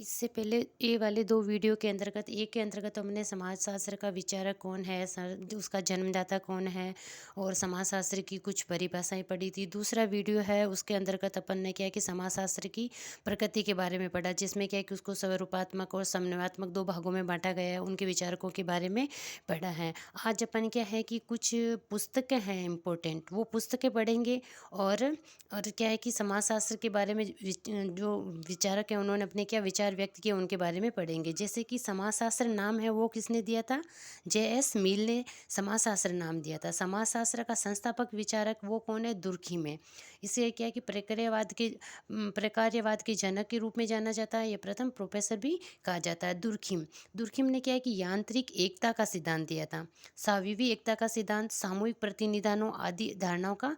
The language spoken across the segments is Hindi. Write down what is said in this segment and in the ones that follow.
इससे पहले ये वाले 2 वीडियो के अंतर्गत, एक के अंतर्गत हमने समाजशास्त्र का विचारक कौन है, उसका जन्मदाता कौन है और समाजशास्त्र की कुछ परिभाषाएँ पढ़ी थी। दूसरा वीडियो है उसके अंतर्गत अपन ने क्या है कि समाजशास्त्र की प्रकृति के बारे में पढ़ा, जिसमें क्या है कि उसको स्वरूपात्मक और समन्वयात्मक 2 भागों में बाँटा गया है, उनके विचारकों के बारे में पढ़ा है। आज अपन क्या है कि कुछ पुस्तकें हैं इम्पोर्टेंट, वो पुस्तकें पढ़ेंगे और क्या है कि समाजशास्त्र के बारे में जो विचारक हैं उन्होंने अपने क्या विचार व्यक्त किए उनके बारे में पढ़ेंगे। जैसे कि समाजशास्त्र नाम है वो किसने दिया था? जे.एस. मिल ने समाजशास्त्र नाम दिया था। समाजशास्त्र का संस्थापक विचारक वो कौन है? दुर्खिम है। इसे क्या है कि प्रकार्यवाद के जनक के रूप में जाना जाता है। ये प्रथम प्रोफेसर भी कहा जाता है। दुर्खिम दुर्खिम ने क्या है कि यांत्रिक एकता का सिद्धांत दिया था। साविवी एकता का सिद्धांत, सामूहिक प्रतिनिधानों आदि धारणाओं का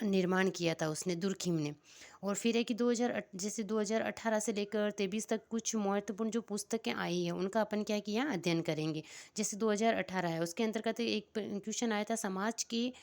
निर्माण किया था उसने, दुर्खिम ने। और फिर है कि 2018 से लेकर 23 तक कुछ महत्वपूर्ण जो पुस्तकें आई हैं उनका अपन क्या किया अध्ययन करेंगे। जैसे 2018 है उसके अंतर्गत एक क्वेश्चन आया था, समाज के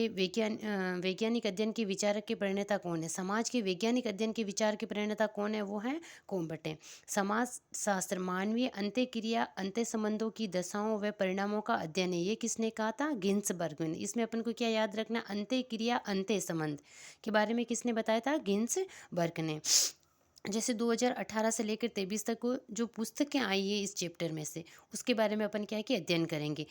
वैज्ञानिक अध्ययन के विचारक के प्रणेता कौन है? समाज के वैज्ञानिक अध्ययन के विचार के प्रणेता कौन है? वो है कोम्बटे। समाज शास्त्र मानवीय अंत्यक्रिया अंत्य संबंधों की दशाओं व परिणामों का अध्ययन है, ये किसने कहा था? गिन्सबर्ग ने। इसमें अपन को क्या याद रखना? अंत्यक्रिया अंत्य संबंध के बारे में किसने बताया था? गिन्सबर्ग ने। जैसे 2018 से लेकर 23 तक को जो पुस्तकें आई है इस चैप्टर में से उसके बारे में अपन क्या है कि अध्ययन करेंगे।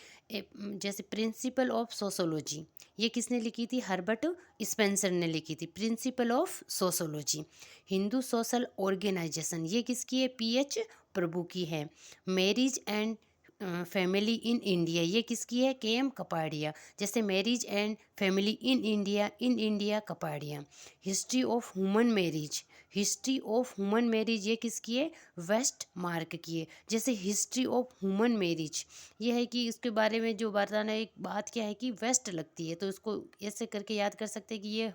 जैसे प्रिंसिपल ऑफ सोशोलॉजी, ये किसने लिखी थी? हर्बर्ट स्पेंसर ने लिखी थी, principle of sociology. Hindu social organization, ये किसकी है? पीएच प्रभु की है। Marriage and family in India, ये किसकी है? के.एम. कपाड़िया। जैसे marriage and family in India Kapadia. History of human marriage, ये किसकी है? वेस्ट मार्क की है। जैसे हिस्ट्री ऑफ ह्यूमन मैरिज, ये है कि इसके बारे में जो बताना एक बात क्या है कि वेस्ट लगती है, तो इसको ऐसे करके याद कर सकते हैं कि ये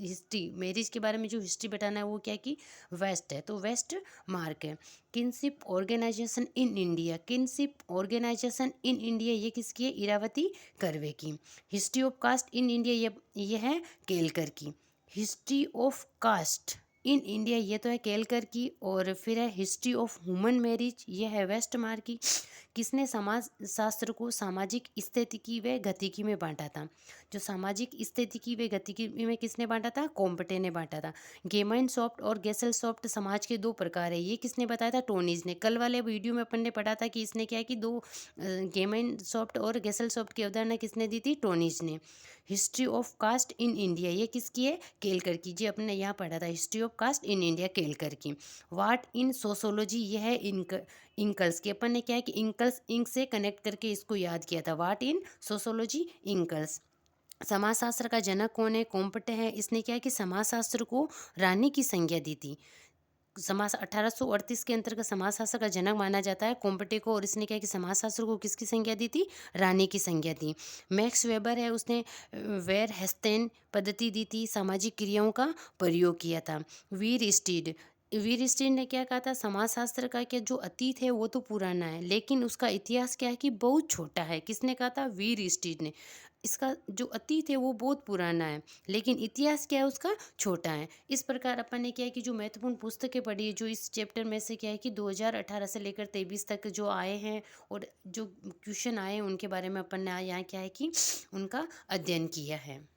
हिस्ट्री मैरिज के बारे में जो हिस्ट्री बताना है वो क्या है कि वेस्ट है, तो वेस्ट मार्क है। किनशिप ऑर्गेनाइजेशन इन इंडिया, ये किसकी है? इरावती कर्वे की। History of caste in India, ये है केलकर की। History of caste in India, ये तो है केलकर की। और फिर है हिस्ट्री ऑफ ह्यूमन मैरिज, ये है वेस्टमार्क की। किसने समाज शास्त्र को सामाजिक स्थितिकी व गतिकी में बांटा था? जो सामाजिक स्थितिकी व गतिकी में किसने बांटा था? कोम्पटे ने बांटा था। गेमाइन सॉफ्ट और गेसल सॉफ्ट समाज के 2 प्रकार है, ये किसने बताया था? टोनीज ने। कल वाले वीडियो में अपन ने पढ़ा था कि इसने क्या है कि 2 गेमाइन सॉफ्ट और गेसल सॉफ्ट की अवधारणा किसने दी थी? टोनीज ने। History of caste in India, ये किसकी है? केलकर की। जी अपने यहाँ पढ़ा था history of caste in India, Kelkar की। वाट इन सोशोलॉजी, ये है इंकल्स की। अपन ने क्या है कि इंकल्स इंक से कनेक्ट करके इसको याद किया था। वाट इन सोशोलॉजी, इंकल्स। समाजशास्त्र का जनक कौन है? कोम्पटे है। इसने क्या है कि समाजशास्त्र को रानी की संज्ञा दी थी। समाज 1838 के अंतर्गत समाजशास्त्र का जनक माना जाता है कोम्पटे को, और इसने क्या है कि समाजशास्त्र को किसकी संज्ञा दी थी? रानी की संज्ञा दी। मैक्स वेबर है, उसने वेर हेस्टेन पद्धति दी थी, सामाजिक क्रियाओं का प्रयोग किया था। वीर स्टीड ने क्या कहा था? समाजशास्त्र का क्या जो अतीत है वो तो पुराना है, लेकिन उसका इतिहास क्या है कि बहुत छोटा है। किसने कहा था? वीर स्टीड ने। इसका जो अतीत है वो बहुत पुराना है, लेकिन इतिहास क्या है उसका? छोटा है। इस प्रकार अपन ने क्या है कि जो महत्वपूर्ण पुस्तकें पढ़ी है जो इस चैप्टर में से क्या है कि 2018 से लेकर 23 तक जो आए हैं और जो क्वेश्चन आए हैं उनके बारे में अपन ने यहाँ क्या है कि उनका अध्ययन किया है।